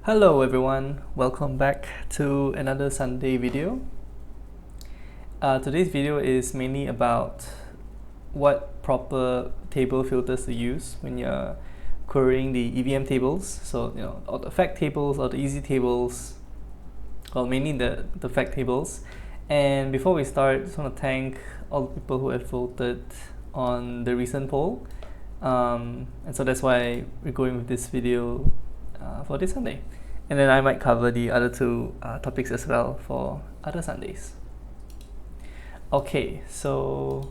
Hello everyone, welcome back to another Sunday video. Today's video is mainly about what proper table filters to use when you're querying the EVM tables. So, all the fact tables or the easy tables, well, mainly the fact tables. And before we start, I just want to thank all the people who have voted on the recent poll. And so that's why we're going with this video for this Sunday, and then I might cover the other two topics as well for other Sundays. Okay, so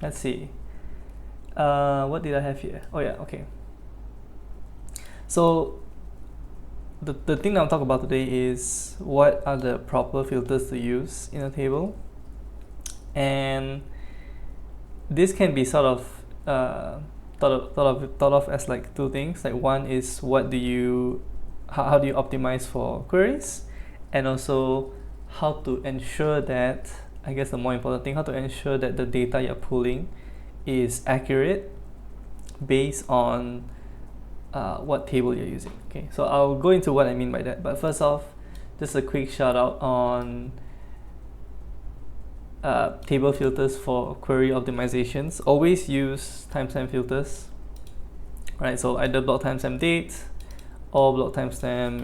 let's see. What did I have here? Oh yeah, okay. So the thing I'll talk about today is what are the proper filters to use in a table, and this can be sort of thought of as like two things. Like, one is how do you optimize for queries, and also how to ensure that, I guess the more important thing, how to ensure that the data you're pulling is accurate based on what table you're using. Okay, so I'll go into what I mean by that, but first off, just a quick shout out on table filters for query optimizations. Always use timestamp filters, right? So either block timestamp date or block timestamp,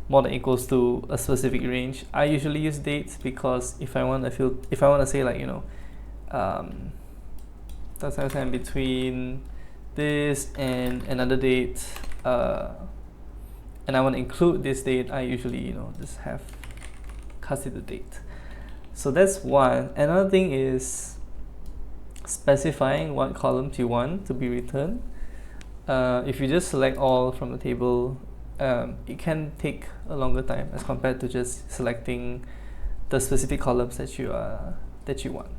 more than equals to a specific range. I usually use dates because if I want to say like, timestamp between this and another date, and I want to include this date, I usually just have cast it to date. So that's one. Another thing is specifying what columns you want to be returned. If you just select all from the table, it can take a longer time as compared to just selecting the specific columns that you want.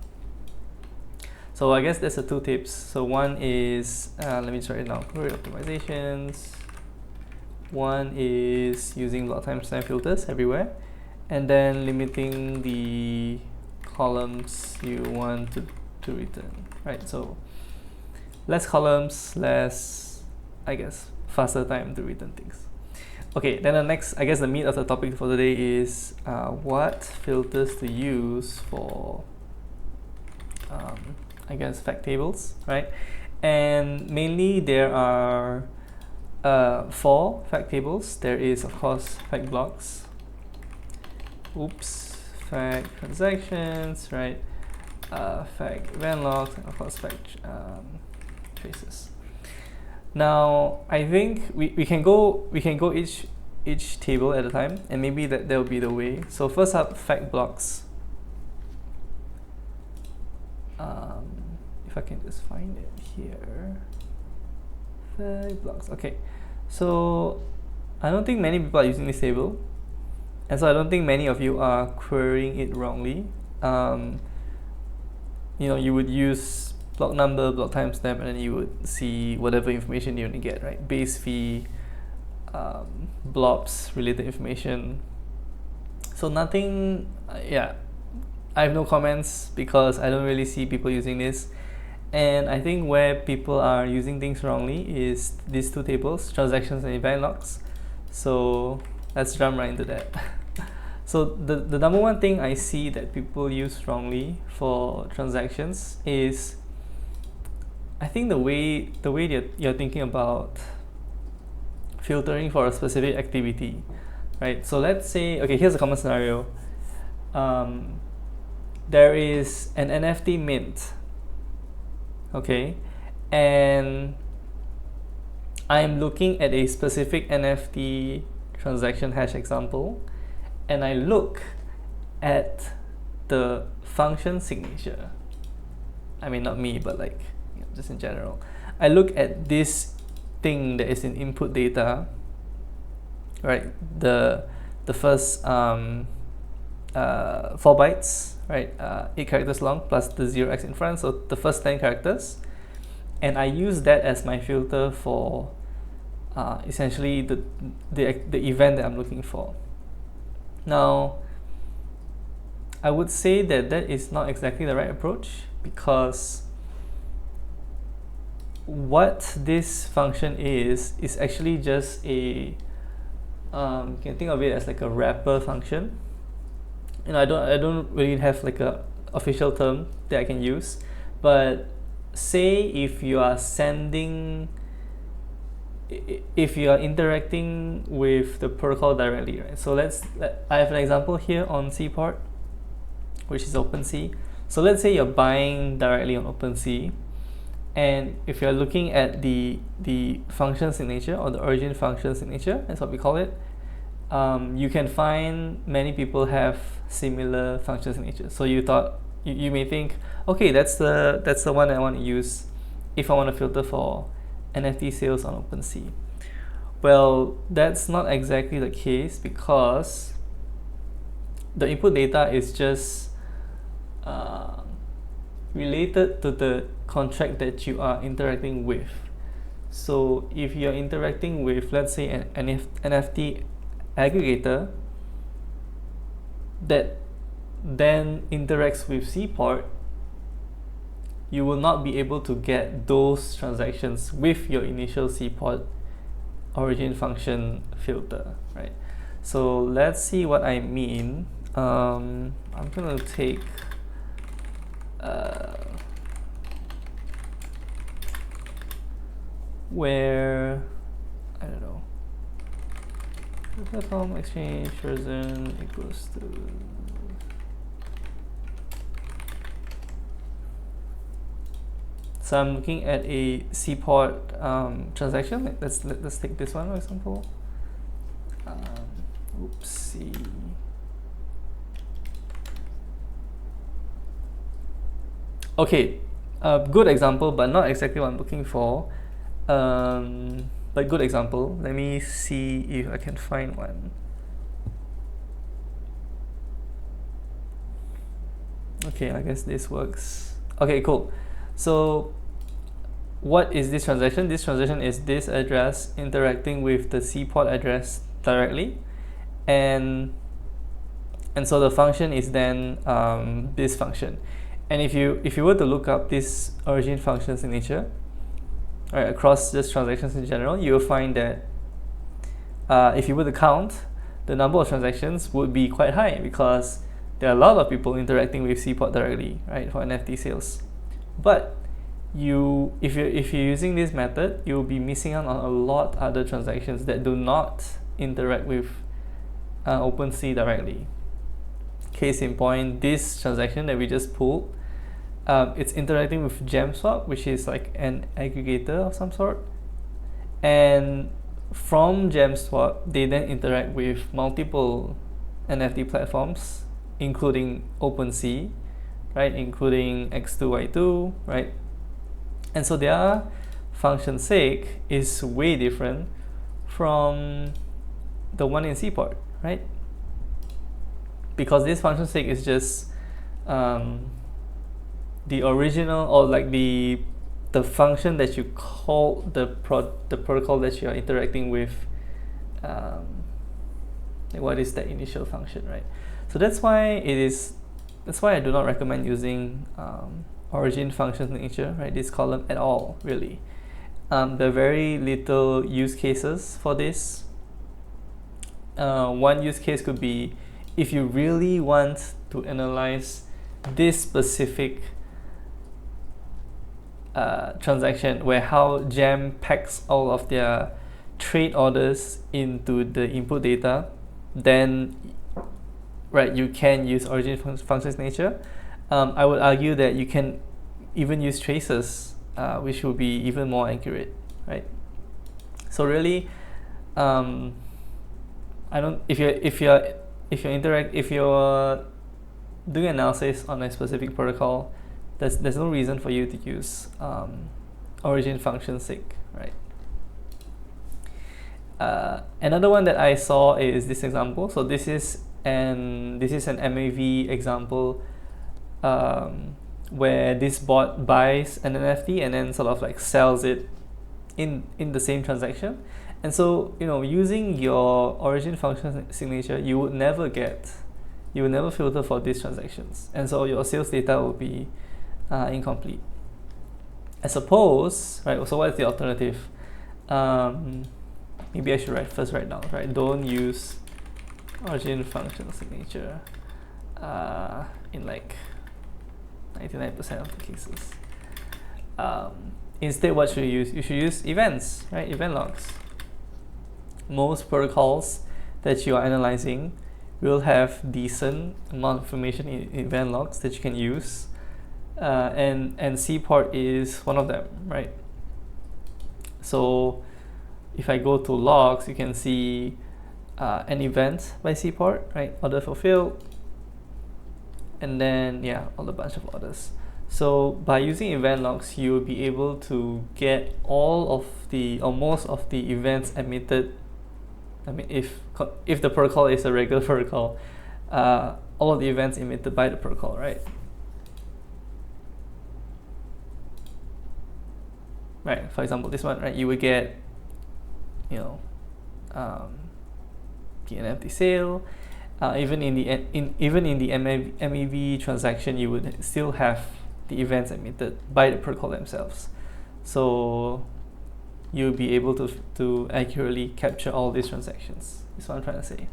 So I guess that's the two tips. So one is, let me try it now, query optimizations. One is using block timestamp filters everywhere, and then limiting the columns you want to return, right? So less columns, less, I guess, faster time to return things. Okay, then the next, I guess the meat of the topic for today is what filters to use for, I guess, fact tables, right? And mainly there are 4 fact tables. There is, of course, fact blocks, fact transactions, right? Fact event logs, and of course fact traces. Now I think we can go each table at a time, and maybe that will be the way. So first up, fact blocks. If I can just find it here, fact blocks. Okay, so I don't think many people are using this table, and so I don't think many of you are querying it wrongly. You would use block number, block timestamp, and then you would see whatever information you want to get, right? Base fee, blobs related information. So nothing, I have no comments because I don't really see people using this. And I think where people are using things wrongly is these two tables, transactions and event logs. So let's jump right into that. So the number one thing I see that people use wrongly for transactions is, I think the way you're thinking about filtering for a specific activity, right? So let's say, okay, here's a common scenario. There is an NFT mint, okay, and I'm looking at a specific NFT transaction hash example, and I look at the function signature. I mean, not me, but like, just in general. I look at this thing that is in input data, right? The first 4 bytes, right? 8 characters long plus the 0x in front, so the first 10 characters. And I use that as my filter for essentially the event that I'm looking for. Now, I would say that is not exactly the right approach, because what this function is actually just a You can think of it as like a wrapper function. I don't really have like a official term that I can use, but say if you are interacting with the protocol directly, right? So I have an example here on Cport, which is OpenSea. So let's say you're buying directly on OpenSea, and if you're looking at the function signature, or the origin function signature, that's what we call it, you can find many people have similar function signatures. So you may think, okay, that's the one I want to use if I want to filter for NFT sales on OpenSea. Well, that's not exactly the case, because the input data is just related to the contract that you are interacting with. So if you're interacting with, let's say, an NFT aggregator that then interacts with Cport, you will not be able to get those transactions with your initial Cport origin function filter, right? So let's see what I mean. I'm gonna take where, I don't know, platform exchange version equals to So I'm looking at a Cport transaction. Let's take this one for example. Oopsie. Okay, good example, but not exactly what I'm looking for. But good example. Let me see if I can find one. Okay, I guess this works. Okay, cool. So what is this transaction? This transaction is this address interacting with the Cport address directly, and so the function is then this function. And if you were to look up this origin function signature, right, across just transactions in general, you will find that if you were to count, the number of transactions would be quite high, because there are a lot of people interacting with Cport directly, right, for NFT sales. But if you're using this method, you'll be missing out on a lot other transactions that do not interact with OpenSea directly. Case in point, this transaction that we just pulled, it's interacting with GemSwap, which is like an aggregator of some sort, and from GemSwap they then interact with multiple NFT platforms, including OpenSea, right, including X2Y2, right? And so their function sig is way different from the one in Cport, right? Because this function sig is just the original, or like the function that you call the protocol that you are interacting with. What is that initial function, right? So that's why I do not recommend using origin function signature, right, this column at all, really. There are very little use cases for this. One use case could be if you really want to analyze this specific transaction, where how Gem packs all of their trade orders into the input data, then right, you can use origin function signature. I would argue that you can even use traces, which will be even more accurate, right? So really, if you're doing analysis on a specific protocol, there's no reason for you to use origin function sig, right? Another one that I saw is this example. So this is an MAV example, where this bot buys an NFT and then sort of like sells it in the same transaction. And so, using your origin function signature, you would never filter for these transactions, and so your sales data will be incomplete. I suppose, right? So what is the alternative? maybe I should write down, right? Don't use origin function signature in like 99% of the cases. Instead, what should you use? You should use events, right? Event logs. Most protocols that you are analyzing will have decent amount of information in event logs that you can use, and Seaport is one of them, right? So if I go to logs, you can see an event by Seaport, right? Order fulfilled, and then yeah, all a bunch of orders. So by using event logs, you will be able to get all of the or most of the events emitted. I mean, if the protocol is a regular protocol, all of the events emitted by the protocol, right? Right. For example, this one, right? You would get, you know, the NFT sale. Even in the MEV transaction, you would still have the events emitted by the protocol themselves. So you'll be able to accurately capture all these transactions. That's what I'm trying to say.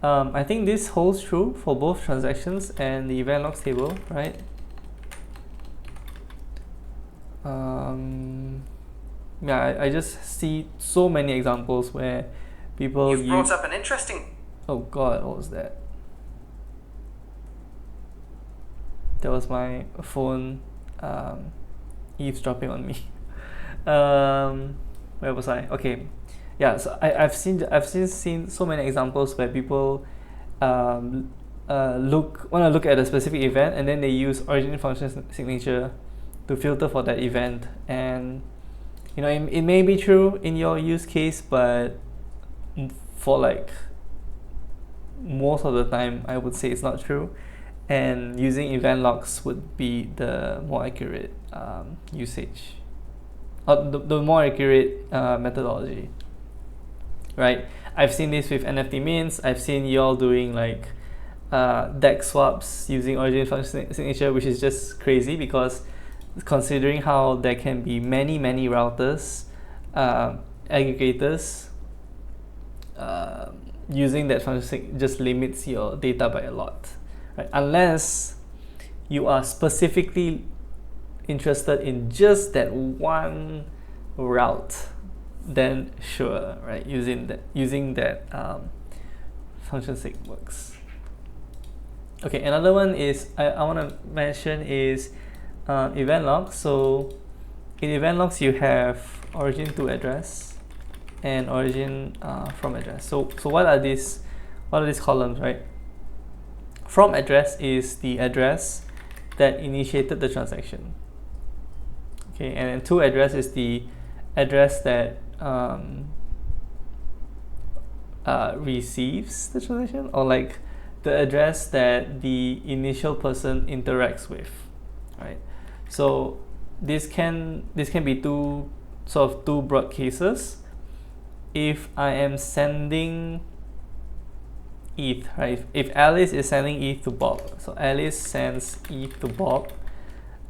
I think this holds true for both transactions and the event logs table, right? Yeah, I just see so many examples where people You've brought up an interesting... Oh god, what was that? That was my phone eavesdropping on me. Where was I? Okay, yeah. So I've seen so many examples where people want to look at a specific event, and then they use origin function signature to filter for that event. And you know, it may be true in your use case, but for like most of the time, I would say it's not true. And using event logs would be the more accurate usage, or the more accurate methodology, right? I've seen this with NFT mints. I've seen y'all doing like DEX swaps using origin function signature, which is just crazy because considering how there can be many routers, aggregators, using that function just limits your data by a lot. Right? Unless you are specifically interested in just that one route, then sure, right? Using that function sig works. Okay, another one is I want to mention is event logs. So in event logs, you have origin to address and origin from address. So what are these columns, right? From address is the address that initiated the transaction. Okay, and then to address is the address that receives the transaction, or like the address that the initial person interacts with, right? So this can be two broad cases. If I am sending ETH, right? If Alice is sending ETH to Bob, so Alice sends ETH to Bob.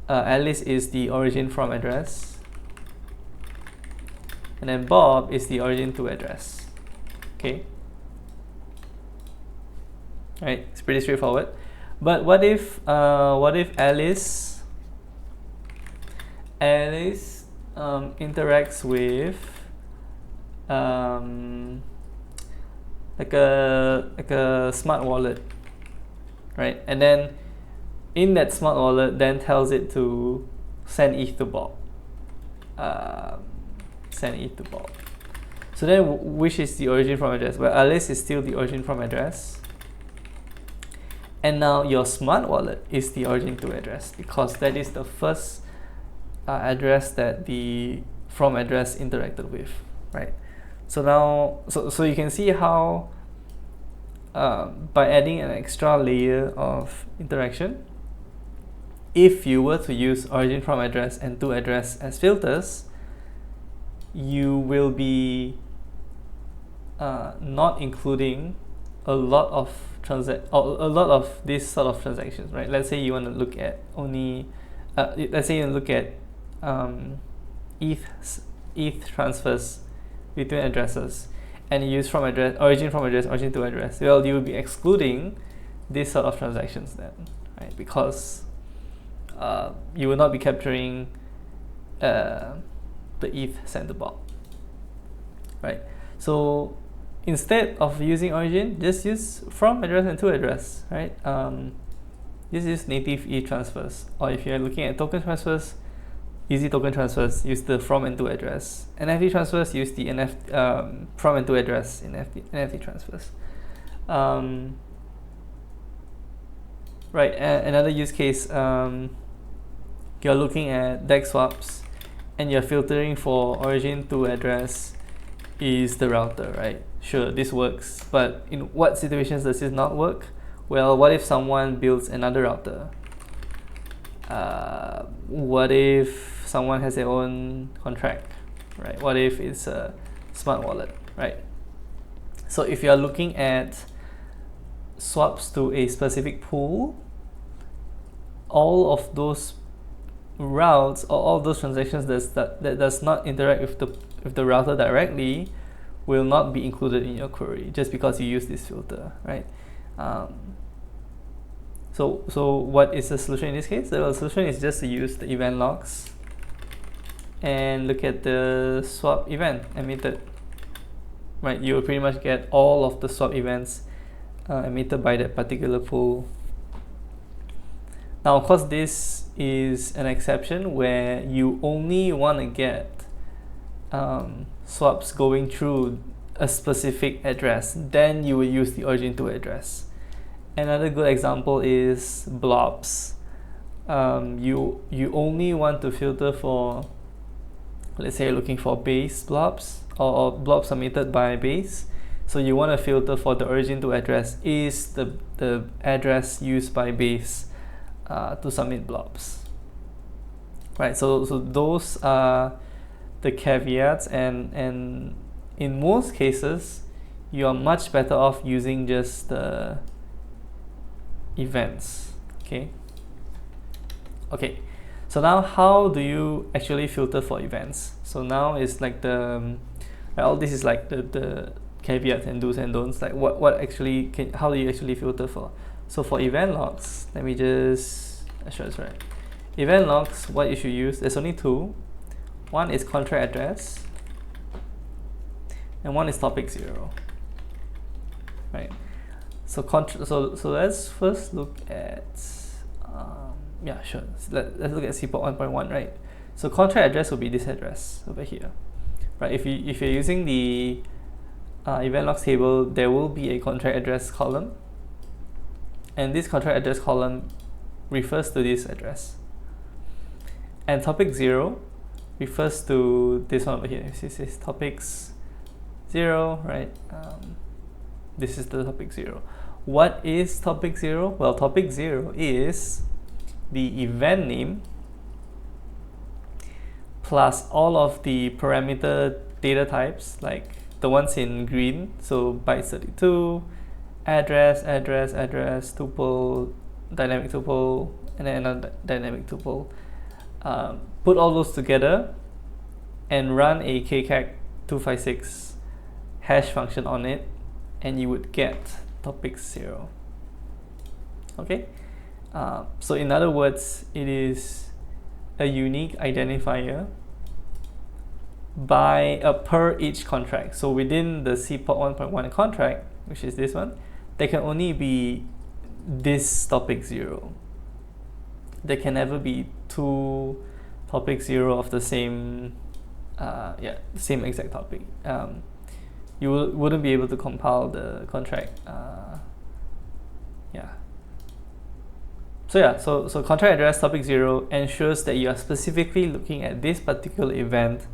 Alice is the origin from address, and then Bob is the origin to address. Okay, right? It's pretty straightforward. But what if Alice interacts with like a smart wallet, right? And then in that smart wallet then tells it to send ETH to Bob. Send ETH to Bob. So then which is the origin from address? Well, Alice is still the origin from address. And now your smart wallet is the origin to address, because that is the first address that the from address interacted with, right? So now, so you can see how by adding an extra layer of interaction, if you were to use origin from address and to address as filters, you will be not including a lot of this sort of transactions, right? Let's say you want to look at only, let's say you look at ETH transfers between addresses, and you use from address, origin from address, origin to address, well, you will be excluding this sort of transactions then, right? Because you will not be capturing the ETH center block, right? So instead of using origin, just use from address and to address, right? This is native ETH transfers, or if you're looking at token transfers, easy token transfers, use the from and to address. NFT transfers, use the from and to address in NFT transfers. Right, another use case, you're looking at DEX swaps and you're filtering for origin to address is the router, right? Sure, this works, but in what situations does this not work? Well, what if someone builds another router? What if someone has their own contract, right? What if it's a smart wallet, right? So if you are looking at swaps to a specific pool, all of those routes or all those transactions that does not interact with the router directly will not be included in your query just because you use this filter, right? So what is the solution in this case? The solution is just to use the event logs and look at the swap event emitted, right? You will pretty much get all of the swap events emitted by that particular pool. Now, of course, this is an exception where you only want to get swaps going through a specific address, then you will use the origin to address. Another good example is blobs. You only want to filter for, let's say you're looking for base blobs or blobs submitted by base. So you want to filter for the origin to address is the address used by base to submit blobs. Right, so those are the caveats, and in most cases you are much better off using just the events. Okay, so now how do you actually filter for events? So now it's like all this is like the caveats and do's and don'ts, like what actually how do you actually filter for. So for event logs, let me just sure it's right. Event logs, what you should use, there's only two. One is contract address and one is topic 0, right? So let's first look at yeah, sure, let's look at CPOP 1.1, right? So contract address will be this address over here, right? If you're using the event logs table, there will be a contract address column, and this contract address column refers to this address, and topic 0 refers to this one over here. This is topics 0, right? This is the topic 0. What is topic 0? Well, topic 0 is the event name plus all of the parameter data types, like the ones in green, so bytes 32, address, tuple, dynamic tuple, and then another dynamic tuple. Put all those together and run a kcac256 hash function on it, and you would get topic 0. Okay, so in other words, it is a unique identifier by per each contract. So within the CPOP 1.1 contract, which is this one, there can only be this topic 0. There can never be two topic 0 of the same same exact topic. You wouldn't be able to compile the contract. So contract address topic 0 ensures that you are specifically looking at this particular event,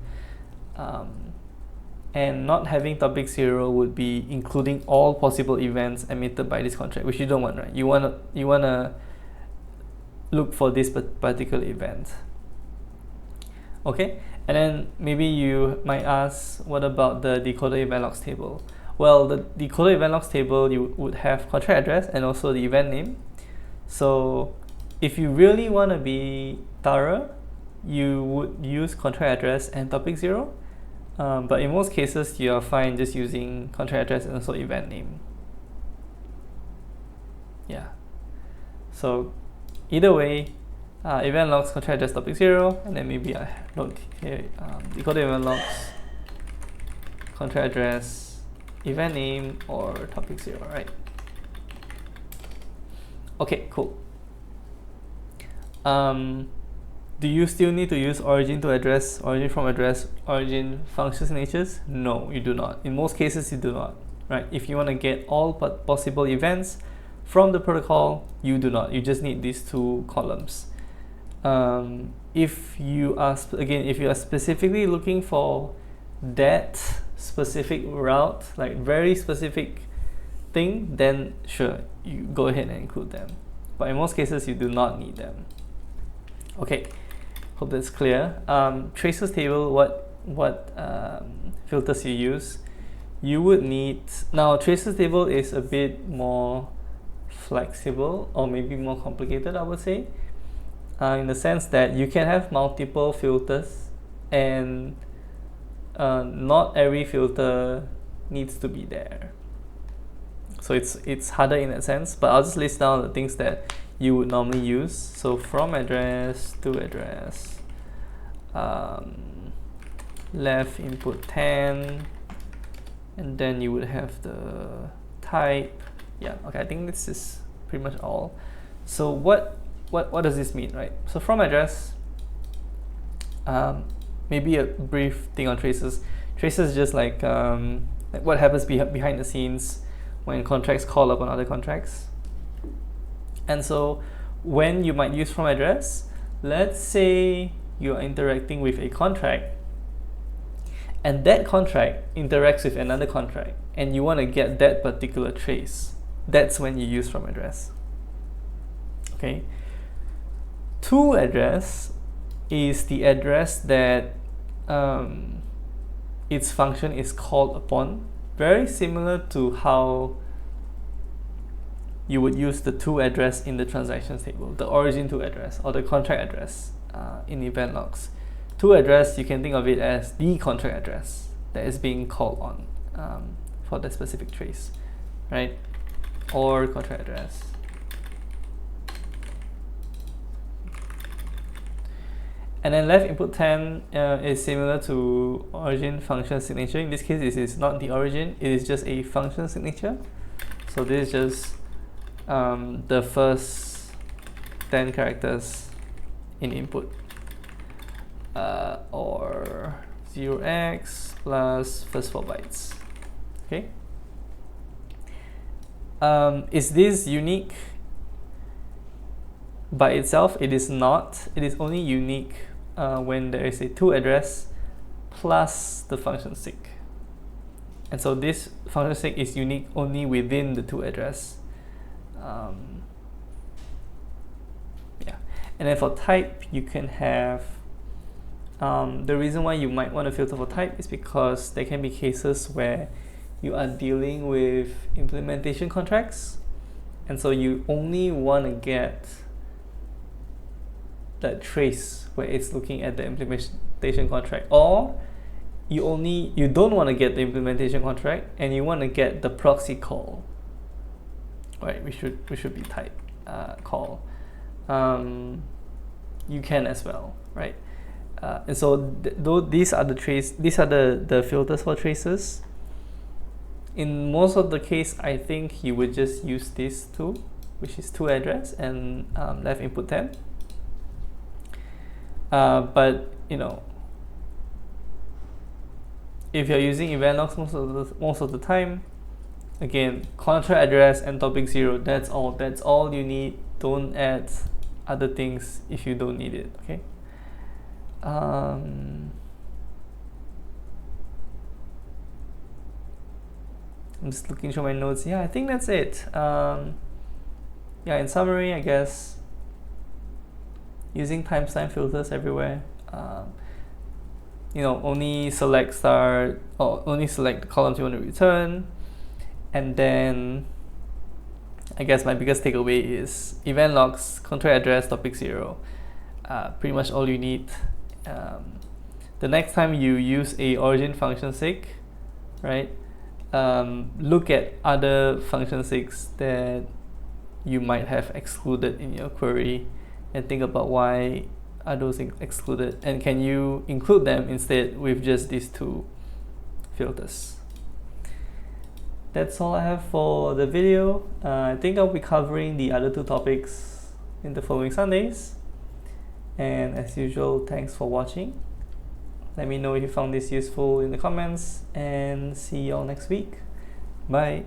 and not having topic 0 would be including all possible events emitted by this contract, which you don't want, right? You wanna look for this particular event. Okay, and then maybe you might ask, what about the decoder event logs table? Well, the decoder event logs table, you would have contract address and also the event name. So if you really want to be thorough, you would use contract address and topic 0, But in most cases, you are fine just using contract address and also event name. Yeah. So either way, event logs contract address topic 0, and then maybe I look here, equal to event logs contract address event name or topic 0, right? Okay, cool. Do you still need to use origin to address, origin from address, origin function signatures? No, you do not. In most cases, you do not, right? If you want to get all possible events from the protocol, you do not. You just need these two columns. If you are, again, if you are specifically looking for that specific route, like very specific thing, then sure, you go ahead and include them. But in most cases, you do not need them. Okay, hope that's clear. Traces table, what filters you use? You would need, now traces table is a bit more flexible or maybe more complicated, I would say, in the sense that you can have multiple filters and not every filter needs to be there. So it's harder in that sense, but I'll just list down the things that you would normally use. So from address to address, left input 10, and then you would have the type. Yeah, okay, I think this is pretty much all. So what does this mean, right? So from address, maybe a brief thing on traces. Traces is just like what happens behind the scenes when contracts call upon other contracts. And so when you might use from address, let's say you're interacting with a contract and that contract interacts with another contract and you want to get that particular trace. That's when you use from address. Okay. To address is the address that its function is called upon. Very similar to how you would use the to address in the transactions table, the origin to address or the contract address in event logs. To address, you can think of it as the contract address that is being called on for the specific trace, right? Or contract address. And then left input 10 is similar to origin function signature. In this case, this is not the origin, it is just a function signature. So this is just the first 10 characters in input, or 0x plus first 4 bytes. Okay. Is this unique by itself? It is not. It is only unique when there is a to address plus the function sig. And so this function sig is unique only within the to address. Yeah. And then for type, you can have the reason why you might want to filter for type is because there can be cases where you are dealing with implementation contracts, and so you only want to get that trace where it's looking at the implementation contract, or you don't want to get the implementation contract and you want to get the proxy call, right? We should be type call. You can as well, right? And so these are the filters for traces. In most of the case, I think you would just use these two, which is to address and left input 10. But you know, if you're using event logs most of the time, again, contract address and topic 0. That's all you need. Don't add other things if you don't need it. Okay. I'm just looking through my notes. Yeah, I think that's it. Yeah, in summary, I guess using timestamp filters everywhere. You know, only select start or only select the columns you want to return, and then I guess my biggest takeaway is event logs, contract address, topic 0. Pretty much all you need. The the next time you use a origin function sig, right, look at other function sigs that you might have excluded in your query and think about why are those excluded, and can you include them instead with just these two filters. That's all I have for the video. I think I'll be covering the other two topics in the following Sundays. And as usual, thanks for watching. Let me know if you found this useful in the comments, and see you all next week. Bye.